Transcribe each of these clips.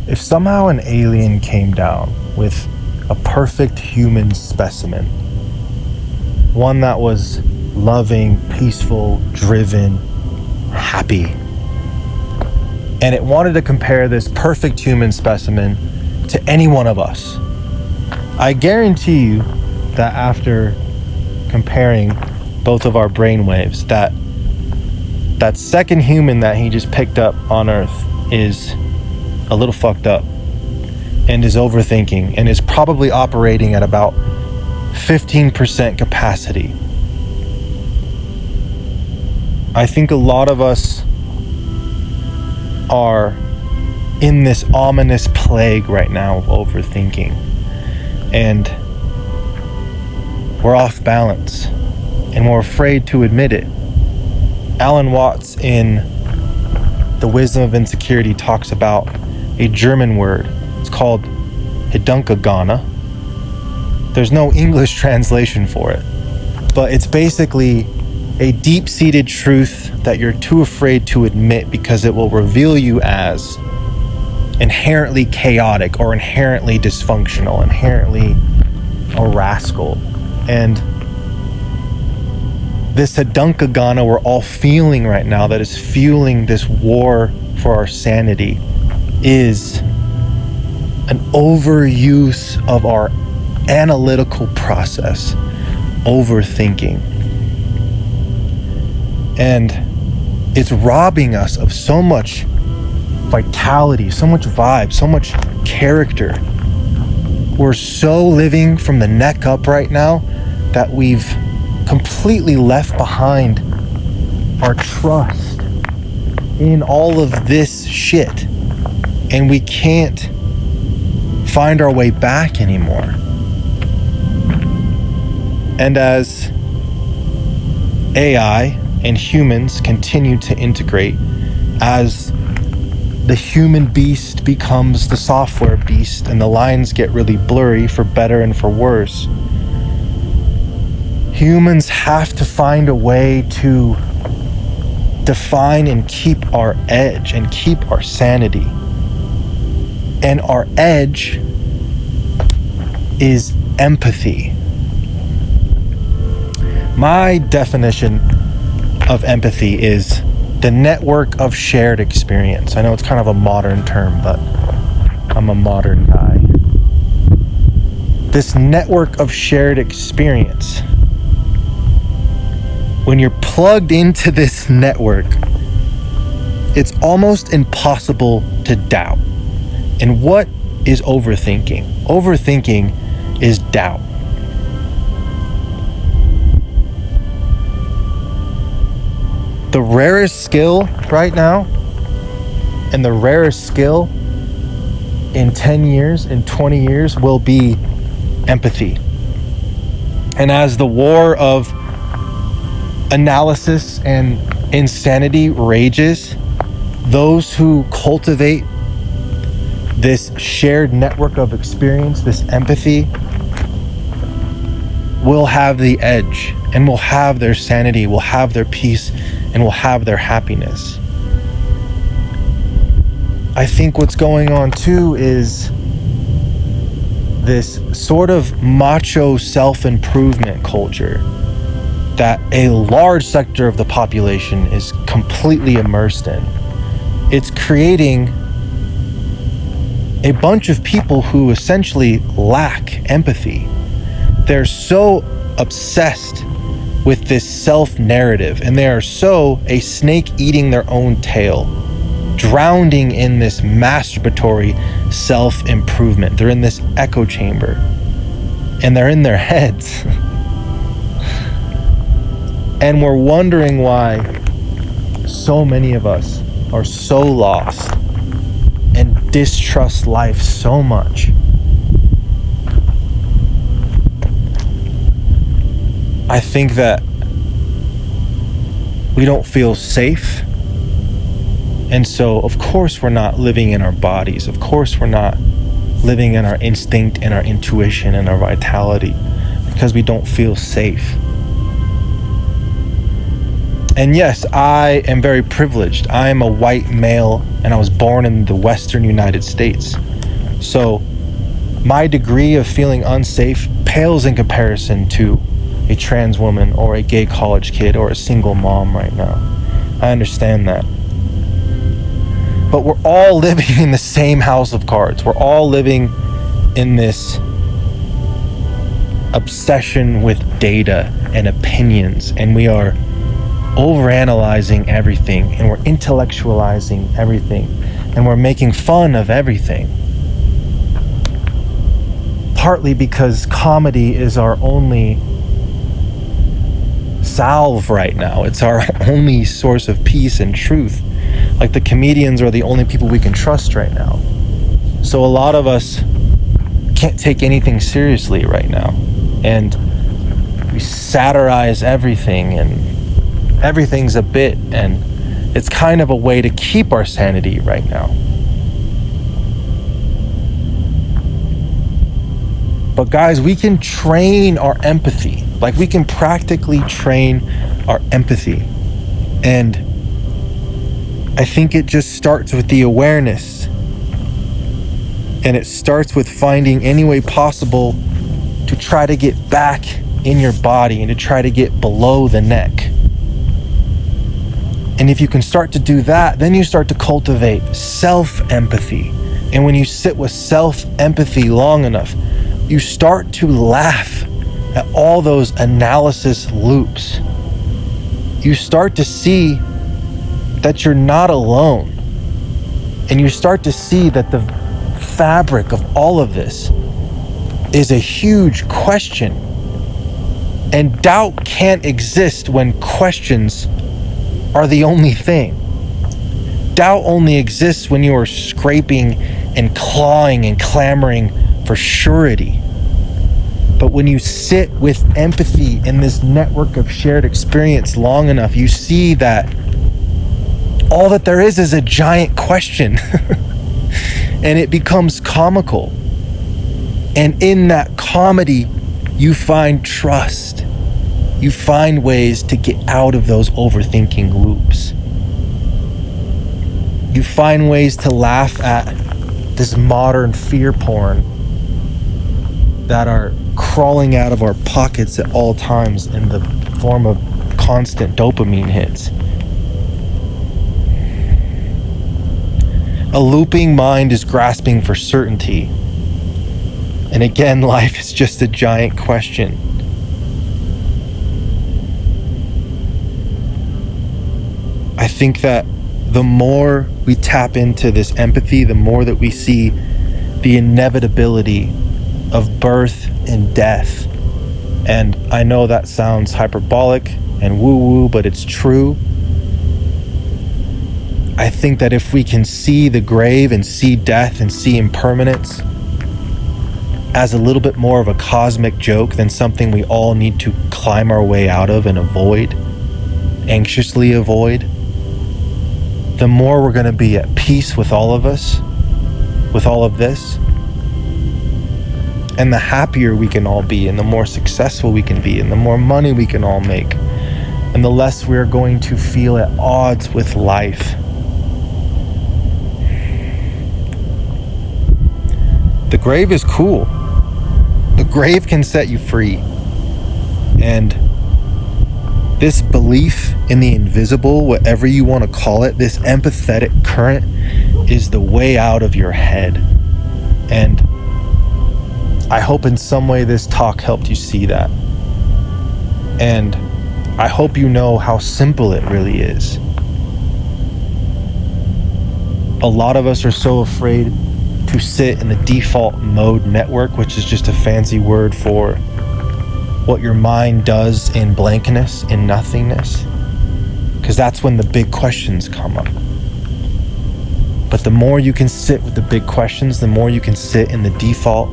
If somehow an alien came down with a perfect human specimen, one that was loving, peaceful, driven, happy, and it wanted to compare this perfect human specimen to any one of us, I guarantee you that after comparing both of our brainwaves, that second human that he just picked up on Earth is a little fucked up and is overthinking and is probably operating at about 15% capacity. I think a lot of us are in this ominous plague right now of overthinking, and we're off balance and we're afraid to admit it. Alan Watts in The Wisdom of Insecurity talks about a German word. It's called Gedankengane. There's no English translation for it, but it's basically a deep-seated truth that you're too afraid to admit because it will reveal you as inherently chaotic or inherently dysfunctional, inherently a rascal. And this Gedankengane we're all feeling right now, that is fueling this war for our sanity, is an overuse of our analytical process, overthinking. And it's robbing us of so much vitality, so much vibe, so much character. We're so living from the neck up right now that we've completely left behind our trust in all of this shit, and we can't find our way back anymore. And as AI and humans continue to integrate, as the human beast becomes the software beast and the lines get really blurry for better and for worse, humans have to find a way to define and keep our edge and keep our sanity. And our edge is empathy. My definition of empathy is the network of shared experience. I know it's kind of a modern term, but I'm a modern guy. This network of shared experience, when you're plugged into this network, it's almost impossible to doubt. And what is overthinking? Overthinking is doubt. The rarest skill right now, and the rarest skill in 10 years, in 20 years, will be empathy. And as the war of analysis and insanity rages, those who cultivate this shared network of experience, this empathy, will have the edge and will have their sanity, will have their peace, and will have their happiness. I think what's going on too is this sort of macho self-improvement culture that a large sector of the population is completely immersed in. It's creating a bunch of people who essentially lack empathy. They're so obsessed with this self-narrative, and they are so a snake eating their own tail, drowning in this masturbatory self-improvement. They're in this echo chamber, and they're in their heads. And we're wondering why so many of us are so lost and distrust life so much. I think that we don't feel safe. And so, of course, we're not living in our bodies. Of course, we're not living in our instinct and our intuition and our vitality, because we don't feel safe. And yes, I am very privileged. I am a white male and I was born in the Western United States. So my degree of feeling unsafe pales in comparison to a trans woman or a gay college kid or a single mom right now. I understand that. But we're all living in the same house of cards. We're all living in this obsession with data and opinions, and we are overanalyzing everything, and we're intellectualizing everything, and we're making fun of everything. Partly because comedy is our only salve right now. It's our only source of peace and truth. Like, the comedians are the only people we can trust right now. So a lot of us can't take anything seriously right now. And we satirize everything, and everything's a bit, and it's kind of a way to keep our sanity right now. But guys, we can train our empathy. Like, we can practically train our empathy. And I think it just starts with the awareness. And it starts with finding any way possible to try to get back in your body and to try to get below the neck. And if you can start to do that, then you start to cultivate self-empathy. And when you sit with self-empathy long enough, you start to laugh at all those analysis loops. You start to see that you're not alone. And you start to see that the fabric of all of this is a huge question. And doubt can't exist when questions are the only thing. Doubt only exists when you are scraping and clawing and clamoring for surety. But when you sit with empathy in this network of shared experience long enough, you see that all that there is a giant question. And it becomes comical. And in that comedy, you find trust. You find ways to get out of those overthinking loops. You find ways to laugh at this modern fear porn that are crawling out of our pockets at all times in the form of constant dopamine hits. A looping mind is grasping for certainty. And again, life is just a giant question. I think that the more we tap into this empathy, the more that we see the inevitability of birth and death. And I know that sounds hyperbolic and woo-woo, but it's true. I think that if we can see the grave and see death and see impermanence as a little bit more of a cosmic joke than something we all need to climb our way out of and avoid, anxiously avoid, the more we're going to be at peace with all of us, with all of this. And the happier we can all be, and the more successful we can be, and the more money we can all make, and the less we're going to feel at odds with life. The grave is cool. The grave can set you free. And this belief in the invisible, whatever you want to call it, this empathetic current is the way out of your head. And I hope in some way this talk helped you see that. And I hope you know how simple it really is. A lot of us are so afraid to sit in the default mode network, which is just a fancy word for what your mind does in blankness, in nothingness. Because that's when the big questions come up. But the more you can sit with the big questions, the more you can sit in the default,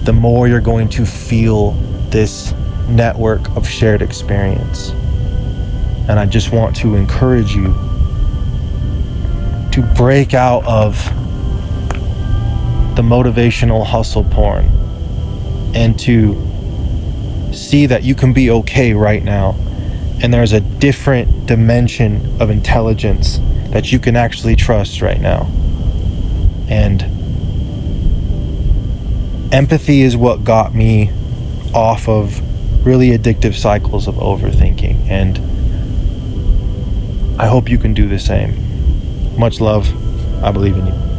the more you're going to feel this network of shared experience. And I just want to encourage you to break out of the motivational hustle porn and to see that you can be okay right now And there's a different dimension of intelligence that you can actually trust right now. And empathy is what got me off of really addictive cycles of overthinking. And I hope you can do the same. Much love. I believe in you.